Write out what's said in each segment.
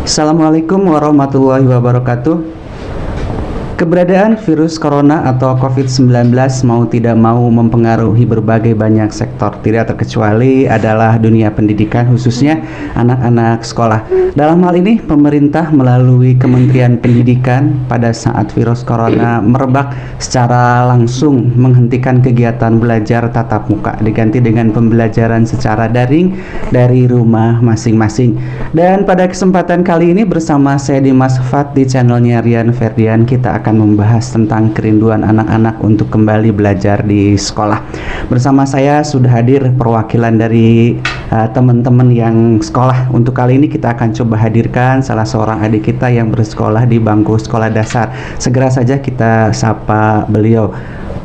Assalamualaikum warahmatullahi wabarakatuh. Keberadaan virus corona atau COVID-19 mau tidak mau mempengaruhi berbagai banyak sektor, tidak terkecuali adalah dunia pendidikan, khususnya anak-anak sekolah. Dalam hal ini, pemerintah melalui Kementerian Pendidikan pada saat virus corona merebak secara langsung menghentikan kegiatan belajar tatap muka, diganti dengan pembelajaran secara daring dari rumah masing-masing. Dan pada kesempatan kali ini bersama saya Dimas Fat di channelnya Rian Ferdian, kita akan membahas tentang kerinduan anak-anak untuk kembali belajar di sekolah. Bersama saya sudah hadir perwakilan dari teman-teman yang sekolah. Untuk kali ini kita akan coba hadirkan salah seorang adik kita yang bersekolah di bangku sekolah dasar. Segera saja kita sapa beliau.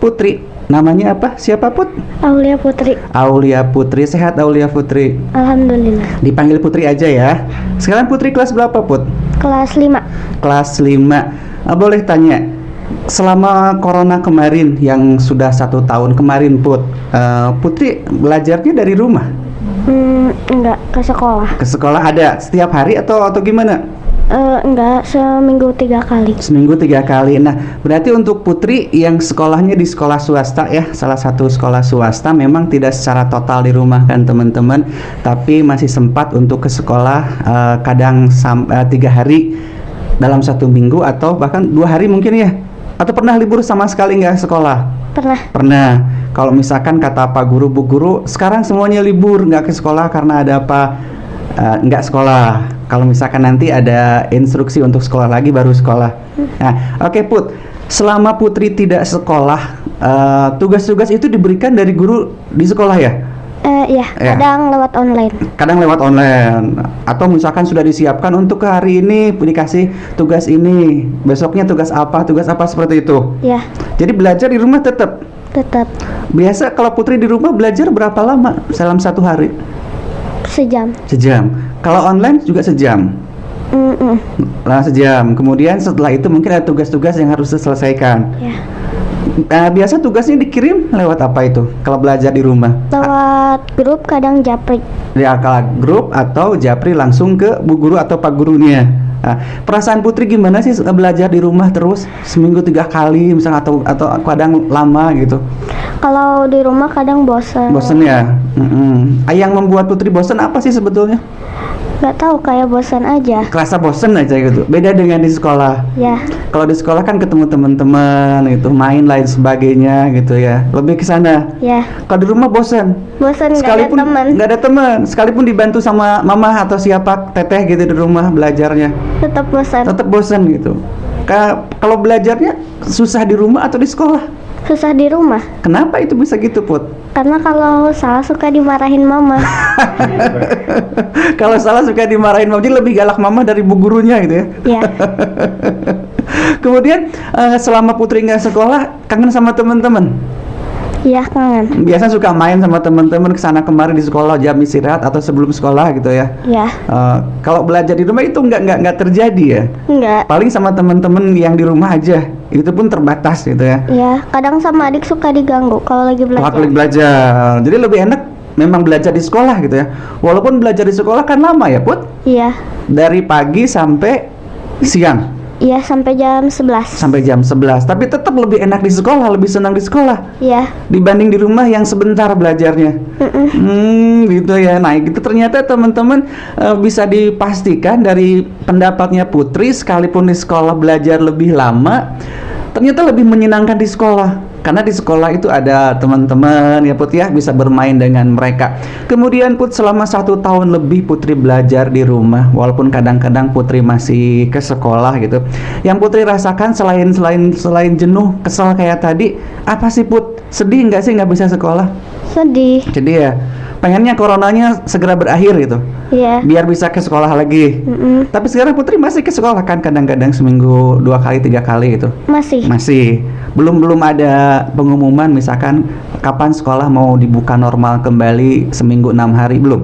Putri, namanya apa? Siapa, Put? Aulia Putri. Aulia Putri. Sehat Aulia Putri? Alhamdulillah. Dipanggil Putri aja ya. Sekarang Putri kelas berapa, Put? Kelas 5. Kelas 5. Boleh tanya, selama corona kemarin yang sudah 1 tahun kemarin, Putri belajarnya dari rumah? Enggak, ke sekolah. Ke sekolah ada setiap hari atau gimana? Enggak, seminggu 3 kali. Seminggu 3 kali. Nah, berarti untuk Putri yang sekolahnya di sekolah swasta ya, salah satu sekolah swasta, memang tidak secara total di rumah kan teman-teman, tapi masih sempat untuk ke sekolah, kadang 3 hari dalam 1 minggu atau bahkan 2 hari mungkin ya. Atau pernah libur sama sekali nggak sekolah? Pernah. Kalau misalkan kata Pak Guru, Bu Guru, sekarang semuanya libur, nggak ke sekolah karena ada apa? Nggak sekolah. Kalau misalkan nanti ada instruksi untuk sekolah lagi, baru sekolah. Nah, oke, Put. Selama Putri tidak sekolah, tugas-tugas itu diberikan dari guru di sekolah ya? Ya, kadang lewat online. Kadang lewat online. Atau misalkan sudah disiapkan untuk hari ini dikasih tugas ini, besoknya tugas apa seperti itu. Ya. Jadi belajar di rumah tetap. Biasa kalau Putri di rumah belajar berapa lama dalam 1 hari? Sejam. Kalau online juga sejam. Lah sejam. Kemudian setelah itu mungkin ada tugas-tugas yang harus diselesaikan. Ya. Biasa tugasnya dikirim lewat apa itu kalau belajar di rumah? Lewat grup, kadang japri. Ya, kalau grup atau japri langsung ke Bu Guru atau Pak Gurunya. Nah, perasaan Putri gimana sih belajar di rumah terus seminggu 3 kali misalnya atau kadang lama gitu? Kalau di rumah kadang bosan. Bosan ya? Yang membuat Putri bosan apa sih sebetulnya? Gak tahu, kayak bosan aja. Kerasa bosan aja gitu. Beda dengan di sekolah. Ya. Kalau di sekolah kan ketemu teman-teman gitu, main lain sebagainya gitu ya. Lebih ke sana. Ya. Kalau di rumah bosan. Sekalipun Nggak ada teman. Sekalipun dibantu sama mama atau siapa, teteh gitu di rumah belajarnya. Tetap bosan gitu. Kalau belajarnya susah di rumah atau di sekolah? Susah di rumah. Kenapa itu bisa gitu, Put? Karena kalau salah suka dimarahin mama. Kalau salah suka dimarahin mama, jadi lebih galak mama dari bu gurunya gitu ya? Ya. Kemudian selama Putri nggak sekolah, kangen sama teman-teman? Iya, kangen. Biasa suka main sama teman-teman kesana kemari di sekolah, jam istirahat atau sebelum sekolah gitu ya? Ya. Kalau belajar di rumah itu nggak terjadi ya? Enggak. Paling sama teman-teman yang di rumah aja, itu pun terbatas gitu ya? Iya, kadang sama adik suka diganggu kalau lagi belajar. Kalau lagi belajar, jadi lebih enak memang belajar di sekolah gitu ya? Walaupun belajar di sekolah kan lama ya, Put? Iya. Dari pagi sampai siang? Iya, sampai jam 11. Sampai jam 11, tapi tetap lebih enak di sekolah, lebih senang di sekolah. Iya. Dibanding di rumah yang sebentar belajarnya. Gitu ya. Nah, itu ternyata teman-teman bisa dipastikan dari pendapatnya Putri, sekalipun di sekolah belajar lebih lama, ternyata lebih menyenangkan di sekolah. Karena di sekolah itu ada teman-teman ya, Put ya, bisa bermain dengan mereka. Kemudian Put, selama 1 tahun lebih Putri belajar di rumah, walaupun kadang-kadang Putri masih ke sekolah gitu. Yang Putri rasakan selain jenuh, kesal kayak tadi, apa sih, Put? Sedih nggak sih nggak bisa sekolah? Sedih. Sedih ya. Pengennya coronanya segera berakhir gitu. Iya. Biar bisa ke sekolah lagi. Tapi sekarang Putri masih ke sekolah kan, kadang-kadang seminggu 2 kali 3 kali gitu. Masih. Belum ada pengumuman misalkan kapan sekolah mau dibuka normal kembali seminggu 6 hari, belum?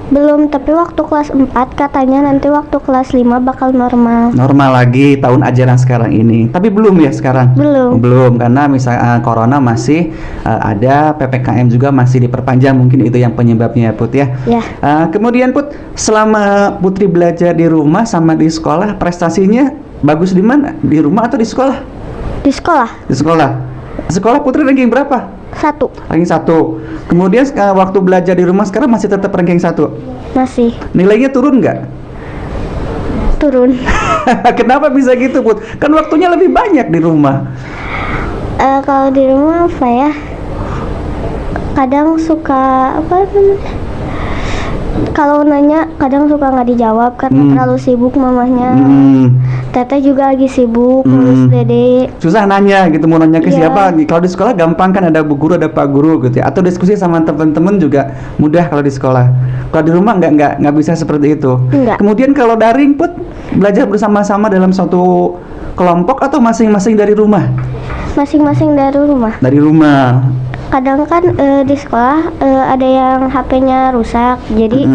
Belum, tapi waktu kelas 4 katanya nanti waktu kelas 5 bakal normal. Normal lagi tahun ajaran sekarang ini. Tapi belum ya sekarang? Belum, karena misalnya corona masih ada, PPKM juga masih diperpanjang, mungkin itu yang penyebabnya ya Put ya. Ya. Kemudian Put, selama Putri belajar di rumah sama di sekolah, prestasinya bagus di mana? Di rumah atau di sekolah? Di sekolah Di sekolah. Sekolah Putri ranking berapa? 1 Ranking 1. Kemudian waktu belajar di rumah sekarang masih tetap ranking 1. masih Nilainya turun nggak? turun. Kenapa bisa gitu Put? Kan waktunya lebih banyak di rumah. Kalau di rumah apa ya? Kadang suka apa namanya? Kalau nanya kadang suka nggak dijawab karena terlalu sibuk mamahnya. Teteh juga lagi sibuk ngurus dede. Susah nanya gitu, mau nanya ke Iya. siapa. Kalau di sekolah gampang kan, ada bu guru, ada pak guru gitu ya. Atau diskusi sama teman-teman juga mudah kalau di sekolah. Kalau di rumah nggak bisa seperti itu. Enggak. Kemudian kalau daring Put, belajar bersama-sama dalam suatu kelompok atau masing-masing dari rumah? Masing-masing dari rumah. Dari rumah. Kadang kan di sekolah ada yang HP-nya rusak, jadi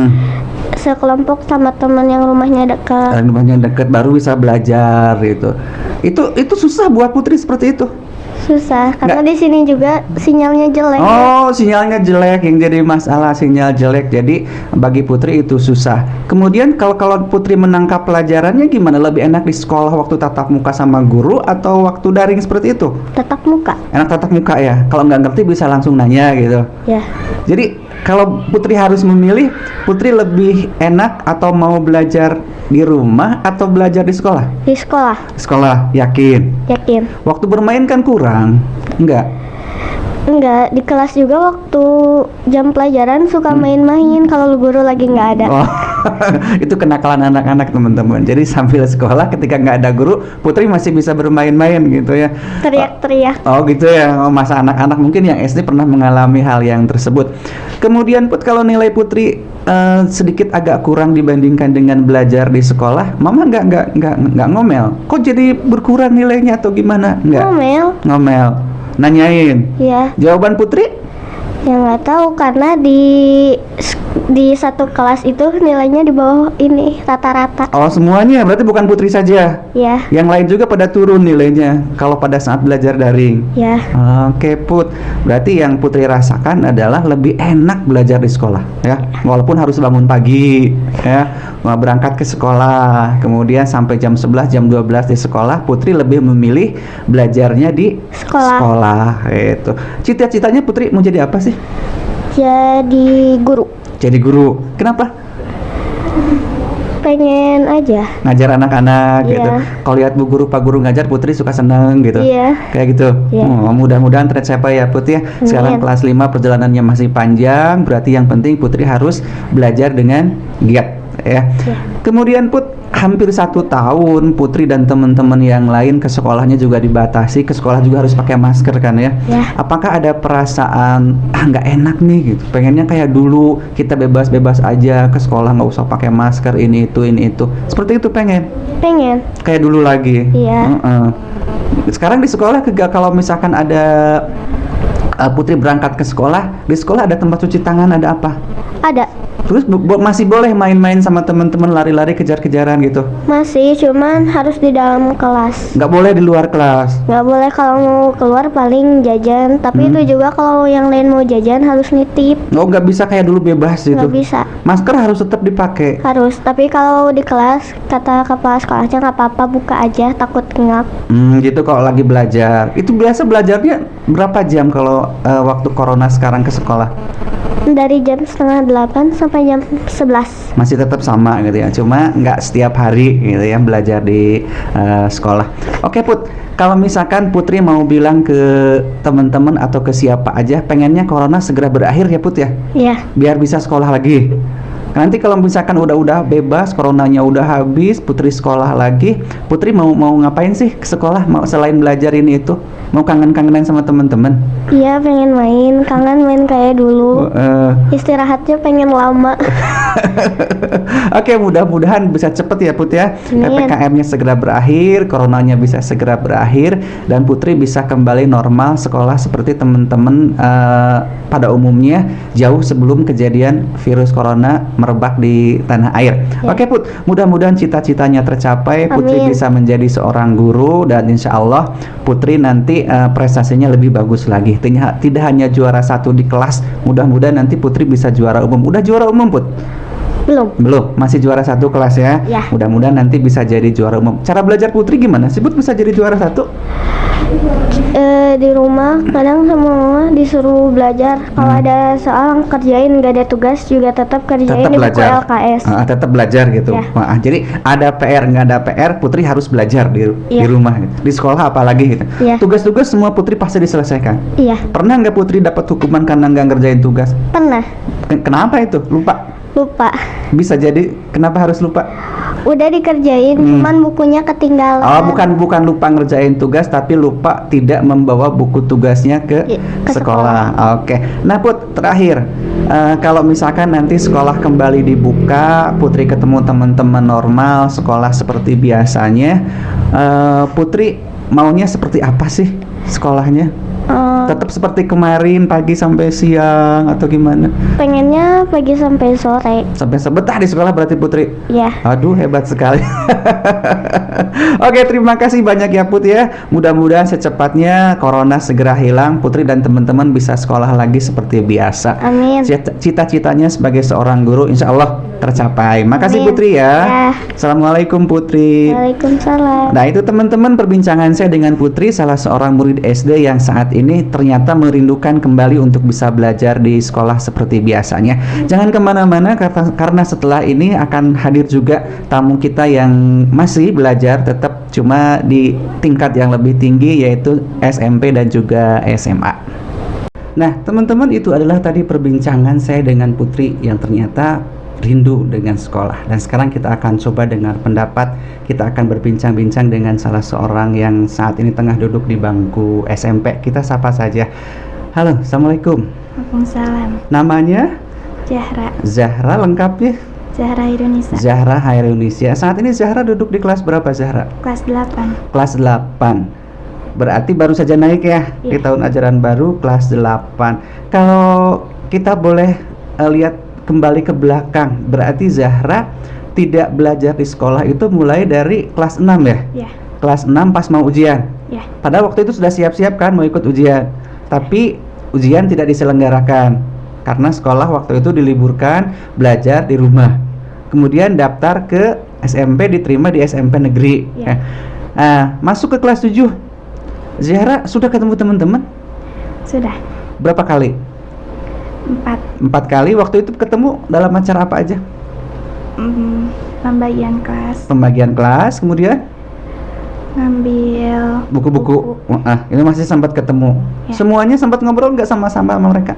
sekelompok sama teman yang rumahnya dekat. Rumahnya deket baru bisa belajar gitu. Itu susah buat Putri seperti itu. Susah karena di sini juga sinyalnya jelek. Oh, sinyalnya jelek, yang jadi masalah sinyal jelek. Jadi bagi Putri itu susah. Kemudian kalau Putri menangkap pelajarannya gimana? Lebih enak di sekolah waktu tatap muka sama guru atau waktu daring seperti itu? Tatap muka. Enak tatap muka ya. Kalau nggak ngerti bisa langsung nanya gitu. Ya. Jadi kalau Putri harus memilih, Putri lebih enak atau mau belajar di rumah atau belajar di sekolah? Di sekolah. Sekolah, yakin. Yakin. Waktu bermain kan kurang, enggak? Enggak, di kelas juga waktu jam pelajaran suka main-main kalau guru lagi nggak ada. Oh, itu kenakalan anak-anak teman-teman. Jadi sambil sekolah ketika nggak ada guru, Putri masih bisa bermain-main gitu ya. Teriak-teriak. Oh gitu ya, masa anak-anak mungkin yang SD pernah mengalami hal yang tersebut. Kemudian Put, kalau nilai Putri sedikit agak kurang dibandingkan dengan belajar di sekolah, Mama nggak ngomel. Kok jadi berkurang nilainya atau gimana? Nggak. Ngomel. Nanyain. Iya. Jawaban Putri? Ya nggak tahu karena di satu kelas itu nilainya di bawah ini rata-rata. Oh semuanya, berarti bukan Putri saja. Ya. Yang lain juga pada turun nilainya kalau pada saat belajar daring. Ya. Oke Put, berarti yang Putri rasakan adalah lebih enak belajar di sekolah ya. Walaupun harus bangun pagi ya, mau berangkat ke sekolah, kemudian sampai jam 11, jam 12 di sekolah, Putri lebih memilih belajarnya di sekolah. Itu. Cita-citanya Putri mau jadi apa sih? Jadi guru. Jadi guru. Kenapa? Pengen aja Ngajar anak-anak Iya. gitu. Kalau lihat bu guru, pak guru ngajar, Putri suka seneng gitu. Iya. Kayak gitu. Iya. Mudah-mudahan tercapai ya Put ya. Sekarang Amin. kelas 5 perjalanannya masih panjang, berarti yang penting Putri harus belajar dengan giat ya. Iya. Kemudian Put, hampir 1 tahun Putri dan teman-teman yang lain ke sekolahnya juga dibatasi, ke sekolah juga harus pakai masker kan ya. Ya. Apakah ada perasaan nggak enak nih gitu, pengennya kayak dulu kita bebas-bebas aja ke sekolah, nggak usah pakai masker, ini itu seperti itu, pengen kayak dulu lagi? Iya. Sekarang di sekolah kalau misalkan ada Putri berangkat ke sekolah, di sekolah ada tempat cuci tangan, ada apa? Ada. Terus masih boleh main-main sama teman-teman, lari-lari, kejar-kejaran gitu? Masih, cuman harus di dalam kelas. Nggak boleh di luar kelas? Nggak boleh, kalau mau keluar paling jajan. Tapi itu juga kalau yang lain mau jajan harus nitip. Oh, nggak bisa kayak dulu bebas gitu? Nggak bisa. Masker harus tetap dipakai? Harus, tapi kalau di kelas kata kepala sekolahnya nggak apa-apa, buka aja, takut ngap. Gitu kalau lagi belajar. Itu biasa belajarnya berapa jam kalau waktu corona sekarang ke sekolah? Dari jam 7:30 sampai jam 11. Masih tetap sama gitu ya, cuma nggak setiap hari gitu ya belajar di sekolah. Oke Put, kalau misalkan Putri mau bilang ke teman-teman atau ke siapa aja, pengennya corona segera berakhir ya Put ya? Iya. Biar bisa sekolah lagi. Nanti kalau misalkan udah bebas, coronanya udah habis, Putri sekolah lagi, Putri mau ngapain sih ke sekolah? Mau selain belajar ini itu? Mau kangen-kangenan sama teman-teman? Iya, pengen main, kangen main kayak dulu. Istirahatnya pengen lama. Oke, mudah-mudahan bisa cepet ya Put ya. PPKM-nya segera berakhir, coronanya bisa segera berakhir, dan Putri bisa kembali normal sekolah seperti teman-teman pada umumnya, jauh sebelum kejadian virus corona merebak di tanah air. Ya. Oke Put, mudah-mudahan cita-citanya tercapai. Putri Amin. bisa menjadi seorang guru dan insya Allah Putri nanti prestasinya lebih bagus lagi. Tidak hanya juara 1 di kelas, mudah-mudahan nanti Putri bisa juara umum. Udah juara umum Put? Belum, masih juara 1 kelas ya. Ya. Mudah-mudahan nanti bisa jadi juara umum. Cara belajar Putri gimana sih Put bisa jadi juara 1? Di rumah kadang sama mama disuruh belajar. Kalau ada soal kerjain, nggak ada tugas juga tetap kerjain Tetap di buku belajar. LKS. Tetap belajar gitu. Ya. Jadi ada PR nggak ada PR, Putri harus belajar di Iya. rumah, gitu. Di sekolah apalagi gitu. Iya. Tugas-tugas semua Putri pasti diselesaikan. Iya, Pernah nggak Putri dapat hukuman karena nggak ngerjain tugas? pernah. Kenapa itu? Lupa. Bisa jadi kenapa harus lupa? Udah dikerjain, cuman bukunya ketinggalan. Oh, bukan lupa ngerjain tugas, tapi lupa tidak membawa buku tugasnya ke Ke sekolah. Oke. Nah, Put, terakhir, kalau misalkan nanti sekolah kembali dibuka, Putri ketemu teman-teman normal, sekolah seperti biasanya, Putri maunya seperti apa sih sekolahnya? Tetap seperti kemarin, pagi sampai siang atau gimana? Pengennya pagi sampai sore. Sampai sebetah di sekolah berarti Putri? Ya. Aduh, hebat sekali. Oke, terima kasih banyak ya Put ya. Mudah-mudahan secepatnya corona segera hilang, Putri dan teman-teman bisa sekolah lagi seperti biasa. Amin. Cita-citanya sebagai seorang guru insya Allah tercapai. Makasih Amin. Putri ya. Ya. Assalamualaikum Putri. Waalaikumsalam. Nah, itu teman-teman perbincangan saya dengan Putri, salah seorang murid SD yang saat ini ternyata merindukan kembali untuk bisa belajar di sekolah seperti biasanya. Jangan kemana-mana karena setelah ini akan hadir juga tamu kita yang masih belajar tetap cuma di tingkat yang lebih tinggi, yaitu SMP dan juga SMA. Nah, teman-teman, itu adalah tadi perbincangan saya dengan Putri yang ternyata rindu dengan sekolah. Dan sekarang kita akan coba dengar pendapat. Kita akan berbincang-bincang dengan salah seorang yang saat ini tengah duduk di bangku SMP. Kita sapa saja. Halo, Assalamualaikum. Waalaikumsalam. Namanya? Zahra. Zahra, lengkapnya? Zahra Indonesia. Zahra Hairunisia. Saat ini Zahra duduk di kelas berapa Zahra? Kelas 8. Kelas 8. Berarti baru saja naik ya di Iya. tahun ajaran baru kelas 8. Kalau kita boleh lihat kembali ke belakang, berarti Zahra tidak belajar di sekolah itu mulai dari kelas 6 ya? Ya. Kelas 6 pas mau ujian. Ya. Padahal waktu itu sudah siap-siap kan mau ikut ujian. Tapi ujian tidak diselenggarakan karena sekolah waktu itu diliburkan, belajar di rumah. Kemudian daftar ke SMP, diterima di SMP negeri. Ya. Masuk ke kelas 7. Zahra sudah ketemu teman-teman? Sudah. Berapa kali? 4 kali. Waktu itu ketemu dalam acara apa aja? Pembagian kelas. Pembagian kelas, kemudian Ngambil buku-buku. Ini masih sempat ketemu. Ya. Semuanya sempat ngobrol nggak sama-sama sama mereka?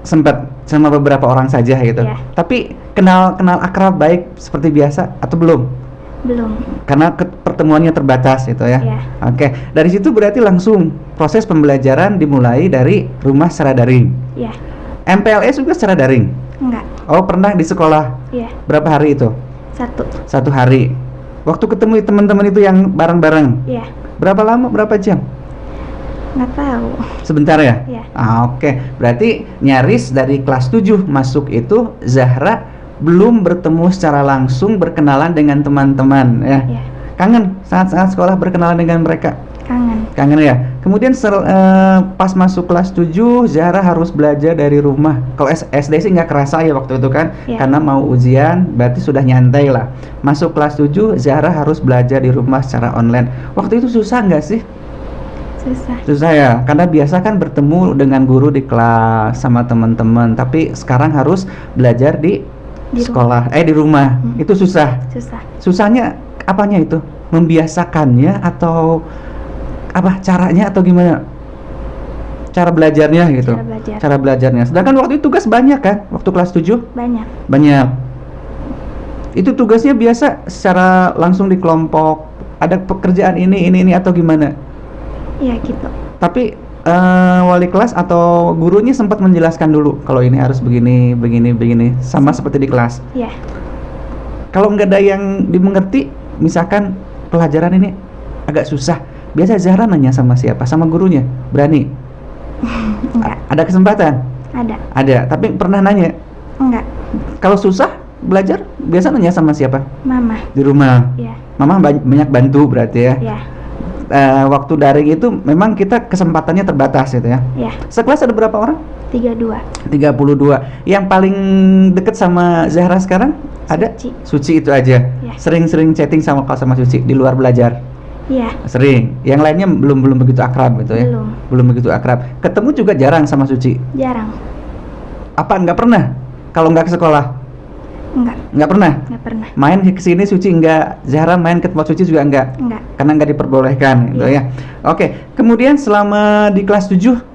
Sempat sama beberapa orang saja gitu. Ya. Tapi kenal akrab baik seperti biasa atau belum? Belum. Karena pertemuannya terbatas gitu ya. Ya. Oke, dari situ berarti langsung proses pembelajaran dimulai dari rumah secara daring. Ya. MPLS juga secara daring. Enggak. Oh, pernah di sekolah. Ya. Berapa hari itu? 1. 1 hari. Waktu ketemu teman-teman itu yang bareng-bareng. Ya. Berapa lama? Berapa jam? Nggak tahu. Sebentar ya? Ya. Oke. Berarti nyaris dari kelas 7 masuk itu Zahra belum bertemu secara langsung, berkenalan dengan teman-teman ya. Ya. Kangen saat-saat sekolah berkenalan dengan mereka. Kangen. Ya. Kemudian pas masuk kelas 7 Zahra harus belajar dari rumah. Kalau SD sih nggak kerasa ya waktu itu kan, Ya. karena mau ujian berarti sudah nyantai lah. Masuk kelas 7 Zahra harus belajar di rumah secara online. Waktu itu susah nggak sih? Susah ya, karena biasa kan bertemu dengan guru di kelas sama teman-teman, tapi sekarang harus belajar di sekolah, di rumah. Itu susah. Susahnya apanya itu? Membiasakannya atau apa caranya atau gimana? Cara belajarnya gitu. Cara belajarnya. Sedangkan waktu itu tugas banyak kan? Waktu kelas 7? Banyak. Itu tugasnya biasa secara langsung di kelompok. Ada pekerjaan ini atau gimana? Ya gitu. Tapi wali kelas atau gurunya sempat menjelaskan dulu kalau ini harus begini sama seperti di kelas. Ya. Kalau nggak ada yang dimengerti, misalkan pelajaran ini agak susah, biasa Zahra nanya sama siapa? Sama gurunya? Berani? Enggak. Ada kesempatan? Ada. Ada, tapi pernah nanya? Enggak. Kalau susah belajar biasa nanya sama siapa? Mama. Di rumah. Iya. Mama banyak bantu berarti ya. Iya. Waktu daring itu memang kita kesempatannya terbatas gitu ya. Iya. Sekelas ada berapa orang? 32. 32. Yang paling deket sama Zahra sekarang ada? Suci itu aja. Iya. Sering-sering chatting sama Suci di luar belajar. Iya. Sering. Yang lainnya belum begitu akrab gitu ya. Belum begitu akrab. Ketemu juga jarang sama Suci. Jarang. Apa nggak pernah? Kalau nggak ke sekolah? Nggak pernah? Nggak pernah. Main ke sini Suci nggak? Zahra main ke tempat Suci juga nggak? Nggak. Karena nggak diperbolehkan gitu ya. Oke. Kemudian selama di kelas 7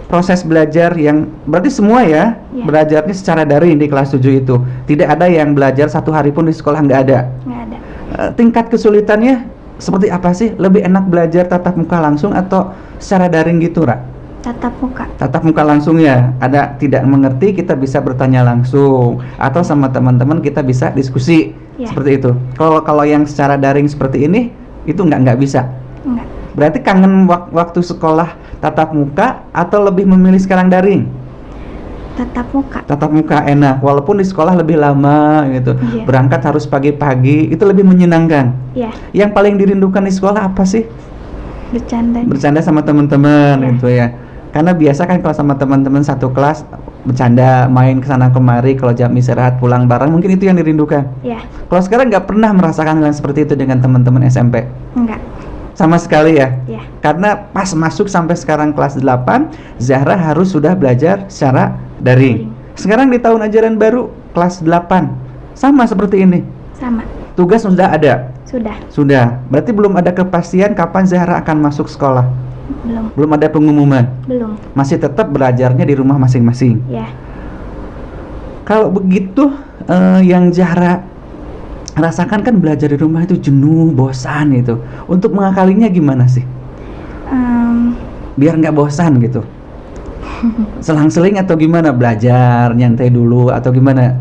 proses belajar yang berarti semua ya belajarnya secara daring di kelas 7 itu. Tidak ada yang belajar 1 hari pun di sekolah, nggak ada. Nggak ada. Tingkat kesulitannya seperti apa sih? Lebih enak belajar tatap muka langsung atau secara daring gitu, Ra? Tatap muka. Tatap muka langsung ya. Ada tidak mengerti kita bisa bertanya langsung atau sama teman-teman kita bisa diskusi. Seperti itu. Kalau yang secara daring seperti ini itu nggak bisa. Enggak. Berarti kangen waktu sekolah tatap muka atau lebih memilih sekarang daring? Tatap muka. Tatap muka enak, walaupun di sekolah lebih lama gitu. Berangkat harus pagi-pagi, itu lebih menyenangkan. Iya. Yang paling dirindukan di sekolah apa sih? Bercanda sama teman-teman gitu ya. Karena biasa kan kalau sama teman-teman satu kelas bercanda, main kesana kemari, kalau jam istirahat pulang bareng, mungkin itu yang dirindukan. Iya. Kalau sekarang nggak pernah merasakan hal seperti itu dengan teman-teman SMP? Enggak. Sama sekali ya? Iya. Karena pas masuk sampai sekarang kelas 8, Zahra harus sudah belajar secara daring. Sekarang di tahun ajaran baru kelas 8, sama seperti ini? Sama. Tugas sudah ada? Sudah. Berarti belum ada kepastian kapan Zahra akan masuk sekolah? Belum ada pengumuman? Belum. Masih tetap belajarnya di rumah masing-masing? Iya. Kalau begitu, yang Zahra rasakan kan belajar di rumah itu jenuh, bosan gitu. Untuk mengakalinya gimana sih? Biar nggak bosan gitu. Selang-seling atau gimana? Belajar, nyantai dulu atau gimana?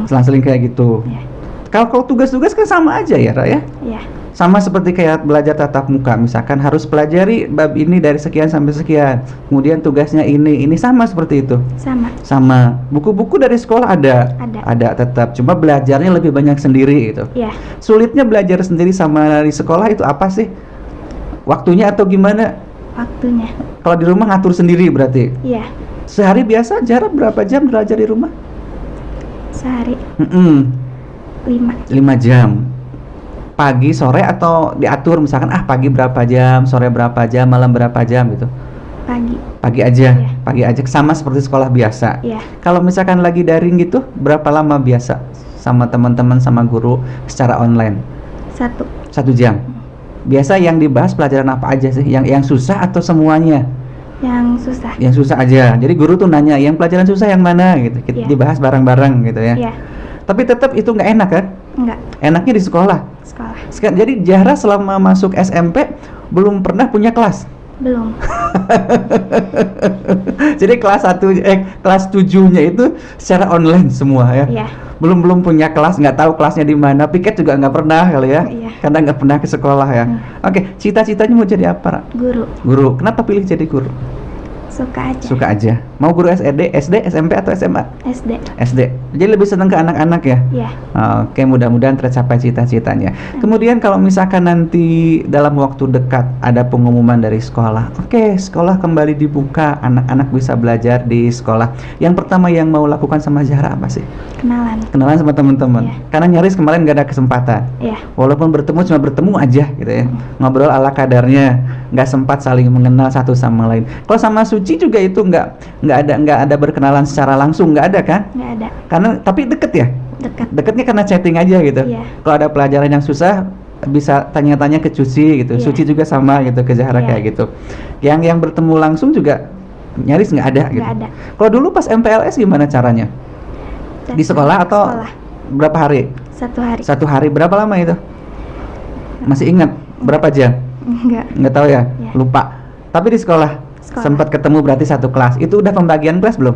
Selang-seling kayak gitu. Iya. Kalau tugas-tugas kan sama aja ya, Ra ya? Iya. Sama seperti kayak belajar tatap muka, misalkan harus pelajari bab ini dari sekian sampai sekian. Kemudian tugasnya ini sama seperti itu. Sama. Buku-buku dari sekolah ada tetap. Cuma belajarnya lebih banyak sendiri gitu. Iya. Sulitnya belajar sendiri sama di sekolah itu apa sih? Waktunya atau gimana? Waktunya. Kalau di rumah ngatur sendiri berarti? Iya. Sehari biasa jarak berapa jam belajar di rumah? Sehari 5 jam. Pagi, sore atau diatur misalkan pagi berapa jam, sore berapa jam, malam berapa jam gitu? Pagi aja. Iya. Pagi aja sama seperti sekolah biasa. Iya. Kalau misalkan lagi daring gitu, berapa lama biasa sama teman-teman sama guru secara online? 1 jam. Biasa yang dibahas pelajaran apa aja sih? Yang susah atau semuanya? Yang susah aja. Jadi guru tuh nanya, yang pelajaran susah yang mana gitu. Kita dibahas bareng-bareng gitu ya. Iya. Tapi tetap itu nggak enak kan? Enggak. Enaknya di sekolah. Jadi Zahra selama masuk SMP belum pernah punya kelas? Belum. Jadi kelas 7-nya itu secara online semua ya? Iya. Belum punya kelas, nggak tahu kelasnya di mana, piket juga nggak pernah kali ya? Iya. Karena nggak pernah ke sekolah ya? Oke, cita-citanya mau jadi apa, Ra? Guru. Kenapa pilih jadi guru? Suka aja. Mau guru SD, SMP atau SMA? SD. Jadi lebih senang ke anak-anak ya? Iya. Oke, mudah-mudahan tercapai cita-citanya. Kemudian kalau misalkan nanti dalam waktu dekat ada pengumuman dari sekolah, oke, sekolah kembali dibuka, anak-anak bisa belajar di sekolah. Yang pertama yang mau lakukan sama Zahra apa sih? Kenalan sama teman-teman. Karena nyaris kemarin nggak ada kesempatan. Walaupun cuma bertemu aja gitu ya. Ngobrol ala kadarnya, nggak sempat saling mengenal satu sama lain. Kalau sama Suci juga itu nggak ada berkenalan secara langsung, nggak ada kan? Nggak ada. Karena tapi deket ya? Deketnya karena chatting aja gitu. Iya. Kalau ada pelajaran yang susah bisa tanya-tanya ke Suci gitu. Suci juga sama gitu ke Zahra kayak gitu. Yang bertemu langsung juga nyaris nggak ada gitu. Kalau dulu pas MPLS gimana caranya? Di sekolah atau berapa hari? 1 hari. 1 hari. Berapa lama itu? Masih ingat? Berapa jam? Nggak tahu ya? Lupa. Tapi di sekolah? Sempat ketemu berarti satu kelas. Itu udah pembagian kelas belum?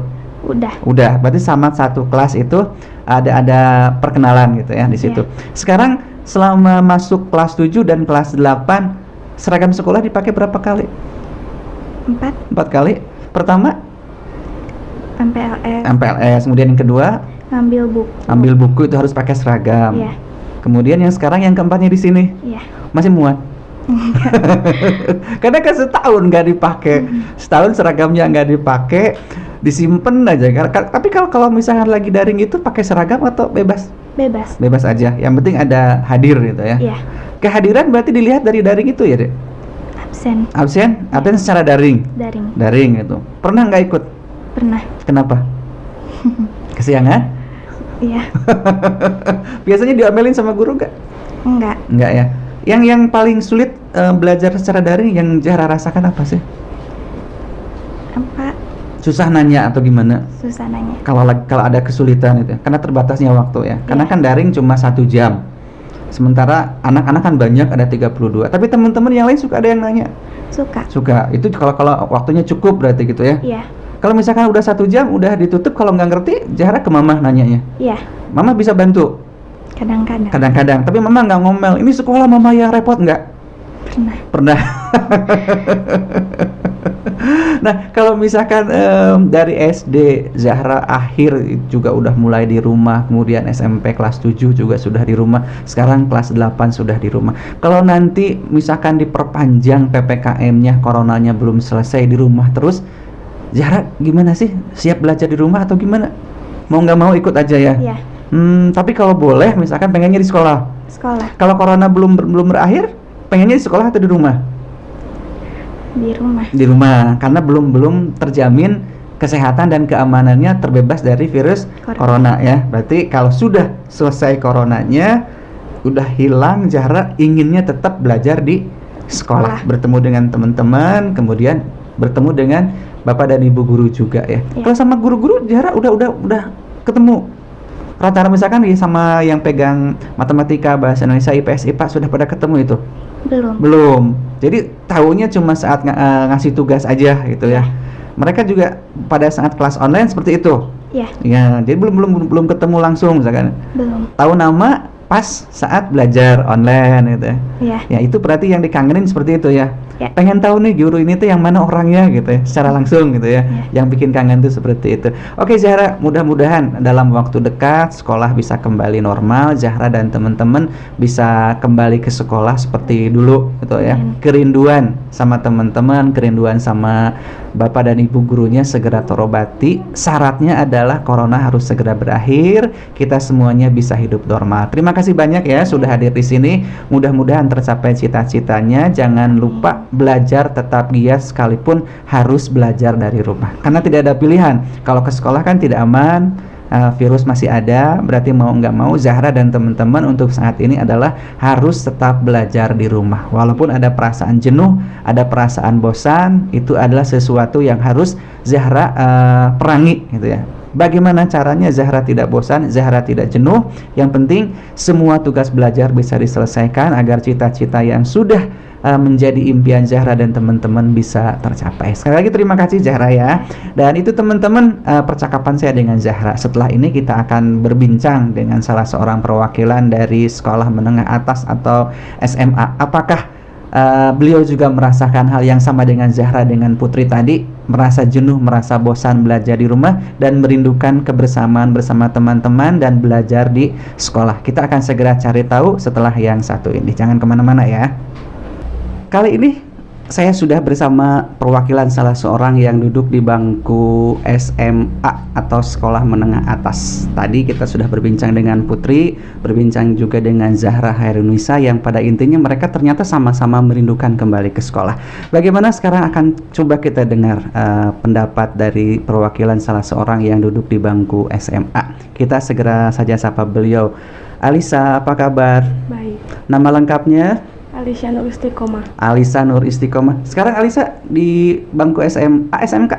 Udah. Berarti sama satu kelas itu ada perkenalan gitu ya di situ. Sekarang selama masuk kelas 7 dan kelas 8 seragam sekolah dipakai berapa kali? 4 kali. Pertama MPLS. Kemudian yang kedua, Ngambil buku. ambil buku itu harus pakai seragam. Iya. Kemudian yang sekarang yang keempatnya di sini Iya. masih muat. Karena kan setahun nggak dipakai, setahun seragamnya nggak dipakai, disimpan aja. Tapi kalau misalkan lagi daring itu pakai seragam atau bebas? Bebas. Bebas aja. Yang penting ada hadir gitu ya. Iya. Kehadiran berarti dilihat dari daring itu ya, Dek? Absen. Absen secara daring. Daring. Daring itu. Pernah nggak ikut? Pernah. Kenapa? Kesiangan? Iya. Biasanya diomelin sama guru nggak? Enggak. Enggak ya. Yang paling sulit belajar secara daring yang Zahra rasakan apa sih? Apa? Susah nanya atau gimana? Susah nanya. Kalau ada kesulitan itu, karena terbatasnya waktu ya. Karena Iya. kan daring cuma 1 jam. Sementara anak-anak kan banyak, ada 32. Tapi teman-teman yang lain suka ada yang nanya. Suka. Itu kalau waktunya cukup berarti gitu ya. Iya. Kalau misalkan udah 1 jam udah ditutup, kalau nggak ngerti, Zahra ke mama nanyanya. Iya. Mama bisa bantu. Kadang-kadang. Kadang-kadang. Tapi mama nggak ngomel. Ini sekolah mama yang repot nggak? Pernah. Nah, kalau misalkan dari SD Zahra akhir juga udah mulai di rumah, kemudian SMP kelas 7 juga sudah di rumah, sekarang kelas 8 sudah di rumah. Kalau nanti misalkan diperpanjang PPKM-nya, coronanya belum selesai, di rumah terus, Zahra gimana sih? Siap belajar di rumah atau gimana? Mau nggak mau ikut aja ya? Iya. Tapi kalau boleh, misalkan pengennya di sekolah. Kalau corona belum berakhir, pengennya di sekolah atau di rumah? Di rumah, karena belum terjamin kesehatan dan keamanannya terbebas dari virus corona ya. Berarti kalau sudah selesai coronanya, udah hilang, Zahra inginnya tetap belajar di sekolah, bertemu dengan teman-teman, kemudian bertemu dengan bapak dan ibu guru juga ya. Kalau sama guru-guru Zahra udah ketemu. Rata-rata misalkan sama yang pegang matematika, bahasa Indonesia, IPS, IPA sudah pada ketemu itu? Belum. Jadi tahunya cuma saat ngasih tugas aja gitu ya. Mereka juga pada saat kelas online seperti itu. Iya. Ya, jadi belum ketemu langsung misalkan. Belum. Tahu nama pas saat belajar online gitu ya. Iya. Ya itu berarti yang dikangenin seperti itu ya. Ya. Pengen tahu nih guru ini tuh yang mana orangnya gitu ya, secara langsung gitu ya. Yang bikin kangen tuh seperti itu. Oke Zahra, mudah-mudahan dalam waktu dekat sekolah bisa kembali normal, Zahra dan teman-teman bisa kembali ke sekolah seperti dulu gitu ya. Kerinduan sama teman-teman, kerinduan sama bapak dan ibu gurunya segera terobati. Syaratnya adalah corona harus segera berakhir, kita semuanya bisa hidup normal. Terima kasih banyak ya sudah hadir di sini. Mudah-mudahan tercapai cita-citanya. Jangan lupa belajar tetap giat sekalipun harus belajar dari rumah. Karena tidak ada pilihan. Kalau ke sekolah kan tidak aman, virus masih ada. Berarti mau nggak mau Zahra dan teman-teman untuk saat ini adalah harus tetap belajar di rumah. Walaupun ada perasaan jenuh, ada perasaan bosan, itu adalah sesuatu yang harus Zahra perangi gitu ya. Bagaimana caranya Zahra tidak bosan, Zahra tidak jenuh? Yang penting semua tugas belajar bisa diselesaikan agar cita-cita yang sudah menjadi impian Zahra dan teman-teman bisa tercapai. Sekali lagi terima kasih Zahra ya. Dan itu teman-teman percakapan saya dengan Zahra. Setelah ini kita akan berbincang dengan salah seorang perwakilan dari sekolah menengah atas atau SMA. Apakah beliau juga merasakan hal yang sama dengan Zahra dengan Putri tadi, merasa jenuh, merasa bosan belajar di rumah dan merindukan kebersamaan bersama teman-teman dan belajar di sekolah. Kita akan segera cari tahu setelah yang satu ini. Jangan kemana-mana ya. Kali ini saya sudah bersama perwakilan salah seorang yang duduk di bangku SMA atau sekolah menengah atas. Tadi kita sudah berbincang dengan Putri, berbincang juga dengan Zahra Hairunisa yang pada intinya mereka ternyata sama-sama merindukan kembali ke sekolah. Bagaimana sekarang akan coba kita dengar pendapat dari perwakilan salah seorang yang duduk di bangku SMA. Kita segera saja sapa beliau. Alisa, apa kabar? Baik. Nama lengkapnya? Alisa Nur Istiqomah. Alisa Nur Istiqomah. Sekarang Alisa di bangku SMA, SMK?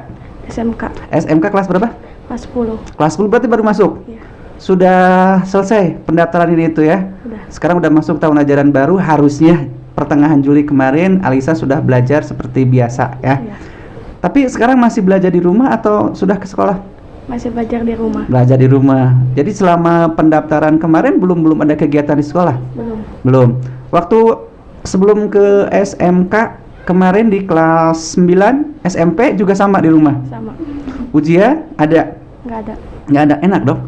SMK kelas berapa? Kelas 10. Kelas 10 berarti baru masuk? Iya. Sudah selesai pendaftaran ini itu ya? Udah. Sekarang udah masuk tahun ajaran baru, harusnya pertengahan Juli kemarin Alisa sudah belajar seperti biasa ya? Iya. Tapi sekarang masih belajar di rumah atau sudah ke sekolah? Masih belajar di rumah. Belajar di rumah. Jadi selama pendaftaran kemarin belum ada kegiatan di sekolah? Belum. Waktu sebelum ke SMK kemarin di kelas 9 SMP juga sama di rumah? Sama. Ujian ada? Nggak ada. Nggak ada, enak dong.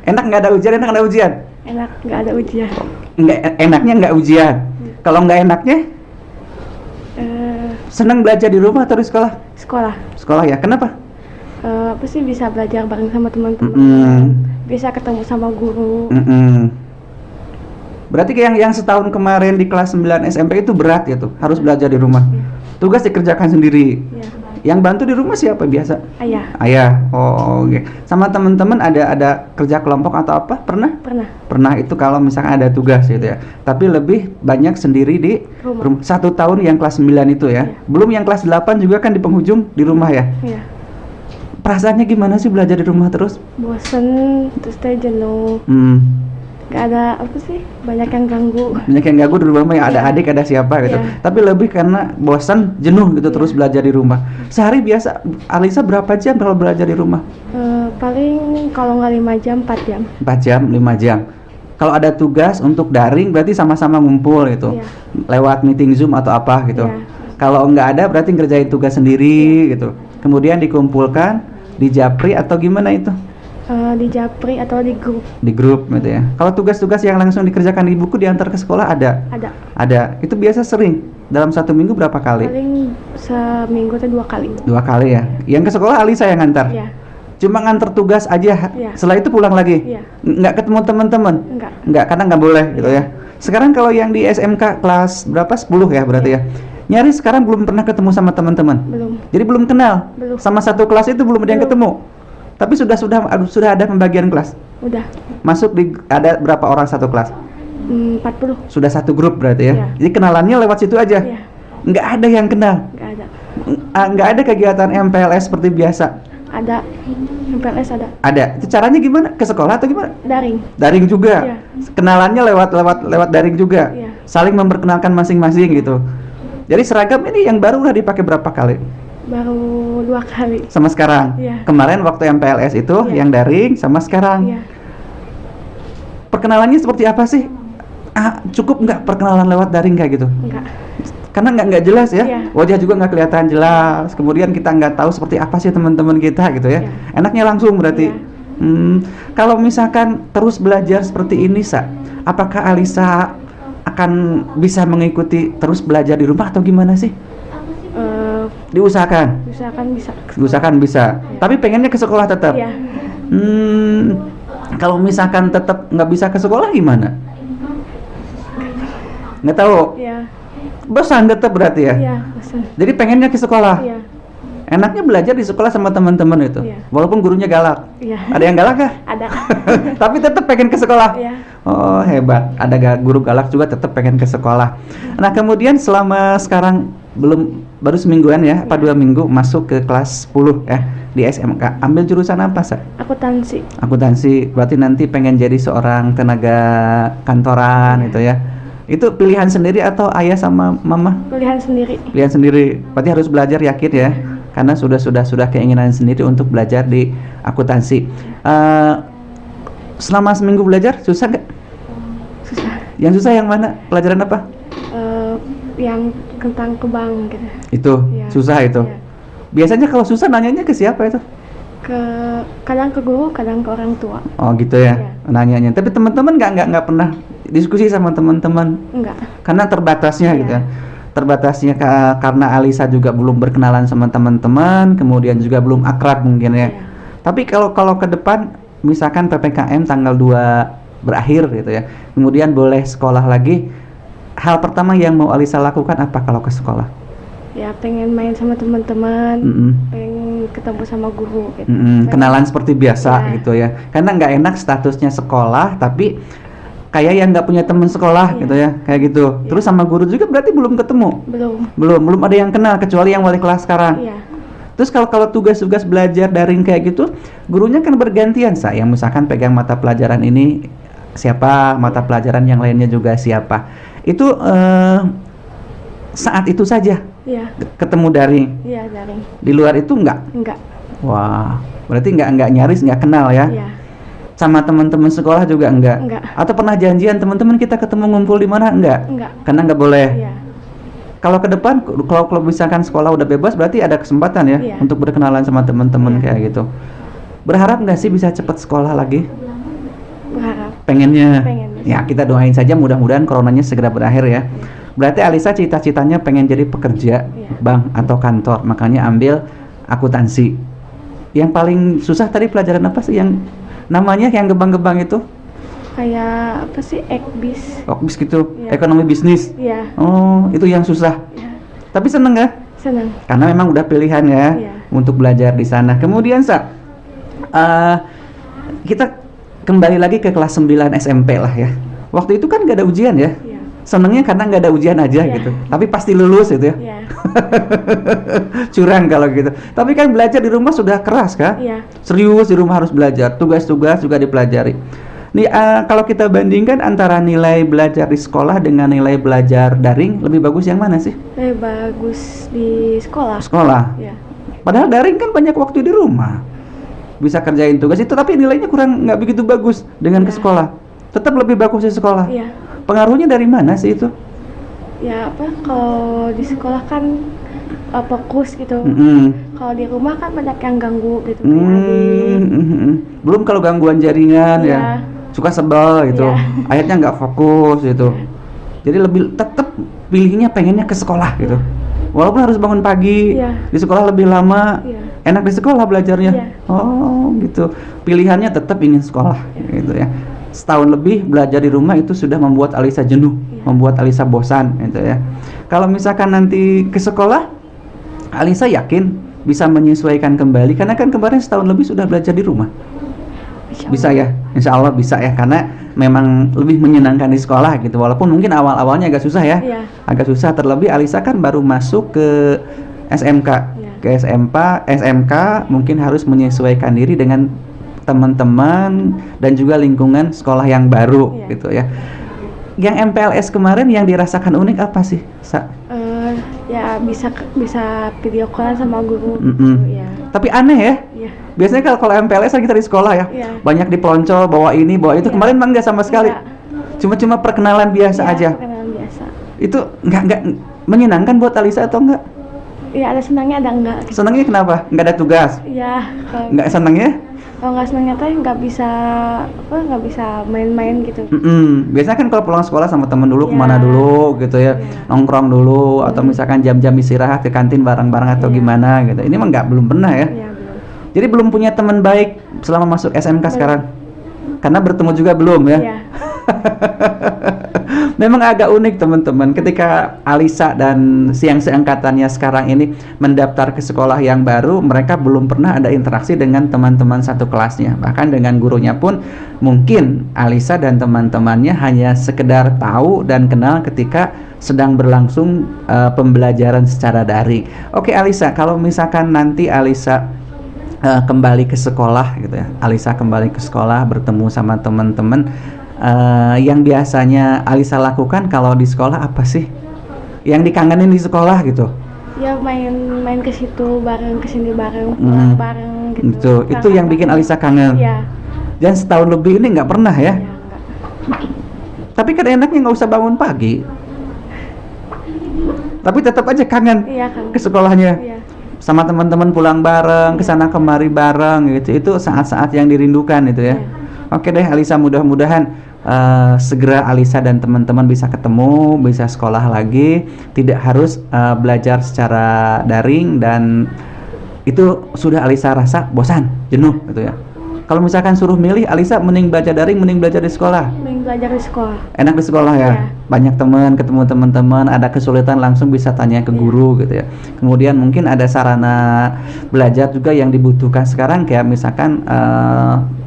Enak nggak ada ujian, enak nggak ada ujian. Enak, nggak ada ujian. Nggak enaknya nggak ujian. Kalau nggak enaknya senang belajar di rumah atau di sekolah? Sekolah. Sekolah ya. Kenapa? Apa sih, bisa belajar bareng sama teman-teman. Bisa ketemu sama guru. Berarti kayak yang setahun kemarin di kelas 9 SMP itu berat ya tuh, harus belajar di rumah. Tugas dikerjakan sendiri. Iya. Yang bantu di rumah siapa biasa? Ayah. Ayah. Oh, oke. Sama teman-teman ada kerja kelompok atau apa? Pernah? Pernah. Pernah itu kalau misalkan ada tugas gitu ya. Tapi lebih banyak sendiri di rumah. 1 tahun yang kelas 9 itu ya. Belum yang kelas 8 juga kan di penghujung di rumah ya. Iya. Perasaannya gimana sih belajar di rumah terus? Bosen, terus teh jenuh. Gak ada apa sih, banyak yang ganggu. Banyak yang ganggu di rumah ya, ada adik, ada siapa gitu. Tapi lebih karena bosan, jenuh gitu terus belajar di rumah. Sehari biasa Alisa berapa jam kalau belajar di rumah? Paling kalau nggak 5 jam, 4 jam. 4 jam, 5 jam. Kalau ada tugas untuk daring berarti sama-sama ngumpul gitu. Lewat meeting Zoom atau apa gitu. Kalau nggak ada berarti ngerjain tugas sendiri gitu. Kemudian dikumpulkan, dijapri atau gimana itu? Di Japri atau di grup. Di grup gitu ya. Kalau tugas-tugas yang langsung dikerjakan di buku diantar ke sekolah ada? Ada. Itu biasa sering. Dalam 1 minggu berapa kali? Paling seminggu tuh 2 kali. 2 kali ya. Yang ke sekolah Alisa yang ngantar? Iya. Cuma ngantar tugas aja. Setelah itu pulang lagi? Iya. Nggak ketemu teman-teman? Nggak, karena nggak boleh gitu ya. Sekarang kalau yang di SMK kelas berapa? 10 ya berarti ya. Nyaris sekarang belum pernah ketemu sama teman-teman. Belum. Jadi belum kenal. Belum. Sama satu kelas itu belum ada yang ketemu. Tapi sudah ada pembagian kelas. Udah. Masuk ada berapa orang satu kelas? 40. Sudah satu grup berarti ya. Iya. Jadi kenalannya lewat situ aja. Iya. Nggak ada yang kenal. Nggak ada. Nggak ada kegiatan MPLS seperti biasa. Ada. MPLS ada. Ada. Itu caranya gimana? Ke sekolah atau gimana? Daring. Daring juga. Iya. Kenalannya lewat daring juga. Iya. Saling memperkenalkan masing-masing gitu. Jadi seragam ini yang baru udah dipakai berapa kali? Baru 2 kali. Sama sekarang. Iya. Kemarin waktu MPLS itu yang daring sama sekarang. Iya. Perkenalannya seperti apa sih? Cukup nggak perkenalan lewat daring kayak gitu? Enggak. Karena nggak jelas ya. Iya. Wajah juga nggak kelihatan jelas. Kemudian kita nggak tahu seperti apa sih teman-teman kita gitu ya. Enaknya langsung berarti. Kalau misalkan terus belajar seperti ini, apakah Alisa akan bisa mengikuti terus belajar di rumah atau gimana sih? Diusahakan bisa. Diusahakan bisa. Tapi pengennya ke sekolah tetap. Iya. Kalau misalkan tetap nggak bisa ke sekolah gimana? Nggak tahu. Iya. Bosan tetap berarti ya? Iya, bosan. Jadi pengennya ke sekolah. Iya. Enaknya belajar di sekolah sama teman-teman itu. Iya. Walaupun gurunya galak. Iya. Ada yang galak kah? Ada. Tapi tetap pengen ke sekolah. Iya. Oh, hebat. Ada guru galak juga tetap pengen ke sekolah. Nah, kemudian selama sekarang baru semingguan ya, apa 2 minggu masuk ke kelas 10 ya di SMK. Ambil jurusan apa, Sa? Akuntansi. Akuntansi. Berarti nanti pengen jadi seorang tenaga kantoran gitu ya. Itu pilihan sendiri atau ayah sama mama? Pilihan sendiri. Pilihan sendiri. Berarti harus belajar yakin ya. Karena sudah keinginan sendiri untuk belajar di akuntansi. Selama seminggu belajar susah nggak? Susah. Yang susah yang mana? Pelajaran apa? Yang tentang ke bank gitu. Itu Iya. susah itu. Iya. Biasanya kalau susah nanyanya ke siapa itu? Kadang ke guru, kadang ke orang tua. Oh gitu ya, Iya. nanyanya. Tapi teman-teman nggak pernah diskusi sama teman-teman? Enggak. Karena terbatasnya Iya. gitu ya. Terbatasnya karena Alisa juga belum berkenalan sama teman-teman, kemudian juga belum akrab mungkin ya. Iya. Tapi kalau ke depan, misalkan PPKM tanggal 2 berakhir gitu ya, kemudian boleh sekolah lagi. Hal pertama yang mau Alisa lakukan apa kalau ke sekolah? Ya pengen main sama teman-teman, pengen ketemu sama guru gitu. Kenalan seperti biasa Ya. gitu ya. Karena nggak enak statusnya sekolah, tapi kayak yang nggak punya teman sekolah gitu ya, kayak gitu. Terus sama guru juga berarti belum ketemu? Belum ada yang kenal kecuali yang wali kelas sekarang. Iya. Terus kalau tugas-tugas belajar daring kayak gitu, gurunya kan bergantian, yang misalkan pegang mata pelajaran ini siapa, mata pelajaran yang lainnya juga siapa. Itu saat itu saja. Iya. Ketemu daring. Iya, daring. Di luar itu enggak? Enggak. Wah, berarti enggak nyaris, enggak kenal ya? Iya. Sama teman-teman sekolah juga enggak? Enggak. Atau pernah janjian teman-teman kita ketemu ngumpul di mana? Enggak? Enggak. Karena enggak boleh. Iya. Kalau ke depan, kalau misalkan sekolah udah bebas, berarti ada kesempatan ya Iya. untuk berkenalan sama teman-teman Iya. kayak gitu. Berharap nggak sih bisa cepat sekolah lagi? Berharap. Pengennya. Pengen. Ya kita doain saja mudah-mudahan coronanya segera berakhir ya. Berarti Alisa cita-citanya pengen jadi pekerja Iya. bank atau kantor, makanya ambil akuntansi. Yang paling susah tadi pelajaran apa sih yang namanya yang gebang-gebang itu? Kayak apa sih, ekbis? Okbis gitu, Iya. ekonomi bisnis. Iya. Oh, itu yang susah. Iya. Tapi seneng nggak? Senang. Karena memang udah pilihan ya Iya. untuk belajar di sana. Kemudian kita kembali lagi ke kelas 9 SMP lah ya. Waktu itu kan nggak ada ujian ya. Iya. Senengnya karena nggak ada ujian aja Iya. gitu. Tapi pasti lulus itu ya. Iya. Curang kalau gitu. Tapi kan belajar di rumah sudah keras kan? Iya. Serius di rumah harus belajar. Tugas-tugas juga dipelajari. Nih kalau kita bandingkan antara nilai belajar di sekolah dengan nilai belajar daring, lebih bagus yang mana sih? Lebih bagus di sekolah. Sekolah. Iya. Padahal daring kan banyak waktu di rumah. Bisa kerjain tugas itu, tapi nilainya kurang nggak begitu bagus dengan ke Iya. sekolah. Tetap lebih bagus di sekolah. Iya. Pengaruhnya dari mana sih itu? Ya apa, kalau di sekolah kan fokus gitu. Kalau di rumah kan banyak yang ganggu gitu kayak adik. Belum kalau gangguan jaringan Iya. ya, suka sebel gitu. Iya. Akhirnya nggak fokus gitu. Jadi lebih tetap pilihnya pengennya ke sekolah gitu. Walaupun harus bangun pagi, Iya. di sekolah lebih lama. Iya. Enak di sekolah belajarnya. Iya. Oh, gitu. Pilihannya tetap ingin sekolah gitu ya. Setahun lebih belajar di rumah itu sudah membuat Alisa jenuh, Iya. membuat Alisa bosan gitu ya. Kalau misalkan nanti ke sekolah, Alisa yakin bisa menyesuaikan kembali karena kan kemarin setahun lebih sudah belajar di rumah. Insya Bisa Allah. ya, insya Allah bisa ya, karena memang lebih menyenangkan di sekolah gitu. Walaupun mungkin awal-awalnya agak susah ya, Iya. agak susah. Terlebih Alisa kan baru masuk ke SMK, Iya. ke SMK mungkin harus menyesuaikan diri dengan teman-teman dan juga lingkungan sekolah yang baru Iya. gitu ya. Yang MPLS kemarin yang dirasakan unik apa sih, Sa? Ya bisa video callan sama guru. Mm-mm. Ya. Tapi aneh ya. Iya. Biasanya kalau MPLS kan kita di sekolah ya, Iya. banyak dipelonco, bawa ini, bawa itu. Iya. Kemarin mah enggak sama sekali. Enggak. Cuma perkenalan biasa Iya, aja. perkenalan biasa. Itu enggak menyenangkan buat Alisa atau enggak? Iya, ada senangnya ada enggak. Senangnya kenapa? Enggak ada tugas. Iya. Enggak senangnya? Kalau nggak senangnya teh nggak bisa main-main gitu. Biasanya kan kalau pulang sekolah sama temen dulu Iya. kemana dulu gitu ya, Iya. nongkrong dulu atau misalkan jam-jam istirahat ke kantin bareng-bareng atau Iya. gimana gitu. Ini mah belum pernah ya. Iya, belum. Jadi belum punya teman baik selama masuk SMK sekarang. Karena bertemu juga belum ya. Iya. Memang agak unik teman-teman ketika Alisa dan yang seangkatannya sekarang ini mendaftar ke sekolah yang baru, mereka belum pernah ada interaksi dengan teman-teman satu kelasnya. Bahkan dengan gurunya pun mungkin Alisa dan teman-temannya hanya sekedar tahu dan kenal ketika sedang berlangsung pembelajaran secara daring. Oke Alisa, kalau misalkan nanti Alisa kembali ke sekolah gitu ya, Alisa kembali ke sekolah bertemu sama teman-teman, yang biasanya Alisa lakukan kalau di sekolah apa sih? Yang dikangenin di sekolah gitu? Ya main ke situ bareng, ke sini bareng, Hmm. pulang bareng gitu. Gitu. Itu yang bikin Alisa kangen. Iya. Dan setahun lebih ini nggak pernah ya? Iya, enggak. Tapi kan enaknya nggak usah bangun pagi. Tapi tetap aja kangen Iya kan. ke sekolahnya. Iya. Sama teman-teman pulang bareng, kesana kemari bareng gitu. Itu saat-saat yang dirindukan itu ya. Iya. Oke deh Alisa, mudah-mudahan segera Alisa dan teman-teman bisa ketemu, bisa sekolah lagi, tidak harus belajar secara daring, dan itu sudah Alisa rasa bosan, jenuh gitu ya. Kalau misalkan suruh milih, Alisa mending belajar daring, mending belajar di sekolah. Mending belajar di sekolah. Enak di sekolah ya, Iya. banyak teman, ketemu teman-teman, ada kesulitan langsung bisa tanya ke Iya. guru gitu ya. Kemudian mungkin ada sarana belajar juga yang dibutuhkan sekarang, kayak misalkan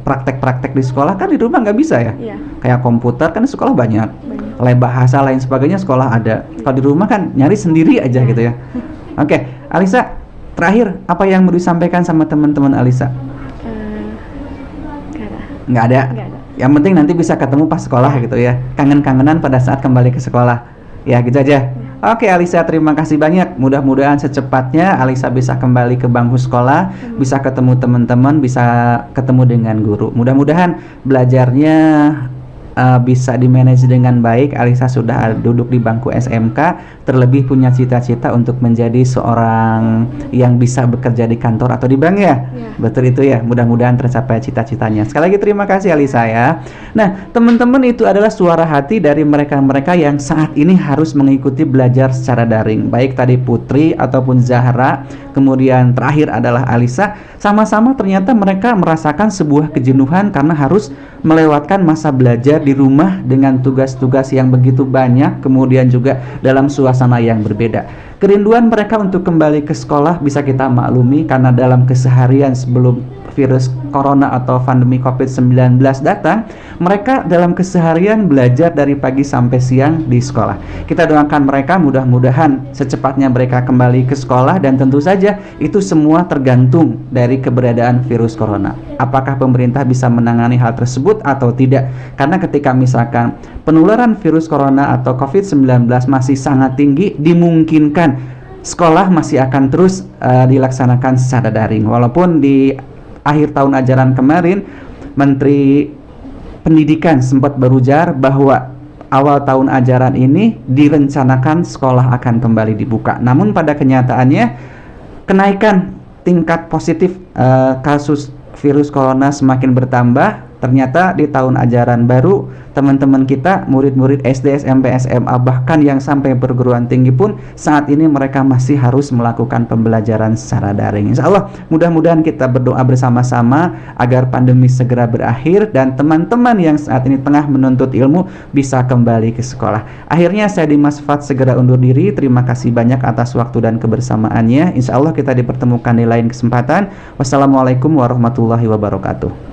praktek-praktek di sekolah kan di rumah nggak bisa ya. Iya. Kayak komputer kan di sekolah banyak, Banyak. les bahasa lain sebagainya sekolah ada. Kalau di rumah kan nyari sendiri aja Iya. gitu ya. Oke, Alisa, terakhir apa yang mau disampaikan sama teman-teman Alisa? Enggak Nggak ada. ada. Nggak ada. Yang penting nanti bisa ketemu pas sekolah gitu ya. Kangen-kangenan pada saat kembali ke sekolah. Ya gitu aja. Oke Alisa, terima kasih banyak. Mudah-mudahan secepatnya Alisa bisa kembali ke bangku sekolah, bisa ketemu teman-teman, bisa ketemu dengan guru. Mudah-mudahan belajarnya bisa dimanage dengan baik. Alisa sudah duduk di bangku SMK, terlebih punya cita-cita untuk menjadi seorang yang bisa bekerja di kantor atau di bank ya. Betul itu ya, mudah-mudahan tercapai cita-citanya. Sekali lagi terima kasih Alisa ya. Nah teman-teman, itu adalah suara hati dari mereka-mereka yang saat ini harus mengikuti belajar secara daring. Baik tadi Putri ataupun Zahra, kemudian terakhir adalah Alisa. Sama-sama ternyata mereka merasakan sebuah kejenuhan karena harus melewatkan masa belajar di rumah dengan tugas-tugas yang begitu banyak, kemudian juga dalam suasana yang berbeda. Kerinduan mereka untuk kembali ke sekolah bisa kita maklumi karena dalam keseharian sebelum virus corona atau pandemi COVID-19 datang, mereka dalam keseharian belajar dari pagi sampai siang di sekolah. Kita doakan mereka, mudah-mudahan secepatnya mereka kembali ke sekolah, dan tentu saja itu semua tergantung dari keberadaan virus corona. Apakah pemerintah bisa menangani hal tersebut atau tidak? Karena ketika misalkan penularan virus corona atau COVID-19 masih sangat tinggi, dimungkinkan sekolah masih akan terus dilaksanakan secara daring. Walaupun di akhir tahun ajaran kemarin Menteri Pendidikan sempat berujar bahwa awal tahun ajaran ini direncanakan sekolah akan kembali dibuka. Namun pada kenyataannya kenaikan tingkat positif kasus virus corona semakin bertambah. Ternyata di tahun ajaran baru teman-teman kita, murid-murid SD, SMP, SMA, bahkan yang sampai perguruan tinggi pun saat ini mereka masih harus melakukan pembelajaran secara daring. Insya Allah mudah-mudahan kita berdoa bersama-sama agar pandemi segera berakhir dan teman-teman yang saat ini tengah menuntut ilmu bisa kembali ke sekolah. Akhirnya saya Dimas Fat segera undur diri. Terima kasih banyak atas waktu dan kebersamaannya. Insya Allah kita dipertemukan di lain kesempatan. Wassalamualaikum warahmatullahi wabarakatuh.